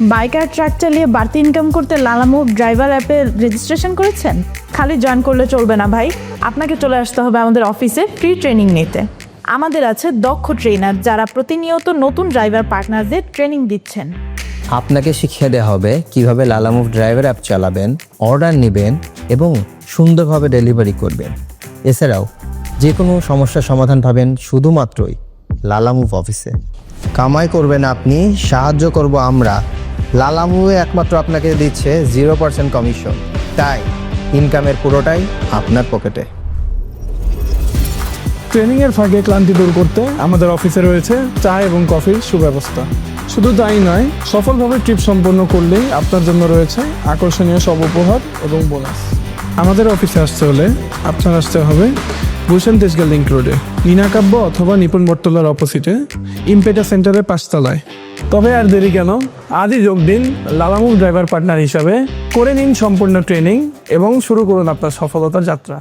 Bike আর truck চালিয়ে বাড়তি income করতে লালামুভ ড্রাইভার অ্যাপে রেজিস্ট্রেশন করেছেন? খালি জয়েন করলে চলবে না ভাই, আপনাকে চলে আসতে হবে আমাদের অফিসে ফ্রি ট্রেনিং নিতে। আমাদের আছে দক্ষ ট্রেনার যারা প্রতিনিয়ত নতুন ড্রাইভার পার্টনারদের ট্রেনিং দিচ্ছেন। আপনাকে শিখিয়ে দেওয়া হবে কিভাবে লালামুভ ড্রাইভার অ্যাপ চালাবেন, অর্ডার নেবেন এবং সুন্দরভাবে ডেলিভারি করবেন। এছাড়াও যে কোনো সমস্যার সমাধান পাবেন শুধুমাত্রই লালামুভ অফিসে। কামাই করবেন আপনি, সাহায্য করব আমরা। লালামুভে একমাত্র আপনাকে দিচ্ছে 0% কমিশন, তাই ইনকামের পুরোটাই আপনার পকেটে। ট্রেনিংয়ের ফাঁকে ক্লান্তি দূর করতে আমাদের অফিসে রয়েছে চা এবং কফির সুব্যবস্থা। শুধু তাই নয়, সফলভাবে ট্রিপ সম্পন্ন করলেই আপনার জন্য রয়েছে আকর্ষণীয় সব উপহার এবং বোনাস। আমাদের অফিসে আসতে হলে আপনার আসতে হবে গুলশান তেজগাঁ লিংক রোডে, নীনাকাব্য অথবা নিপুণ বটতলার অপোজিটে ইমপেটা সেন্টারের 5 তলায়। তবে আর দেরি কেন, আজই যোগ দিন লালামুভ ড্রাইভার পার্টনার হিসাবে, করে নিন সম্পূর্ণ ট্রেনিং এবং শুরু করুন আপনার সফলতার যাত্রা।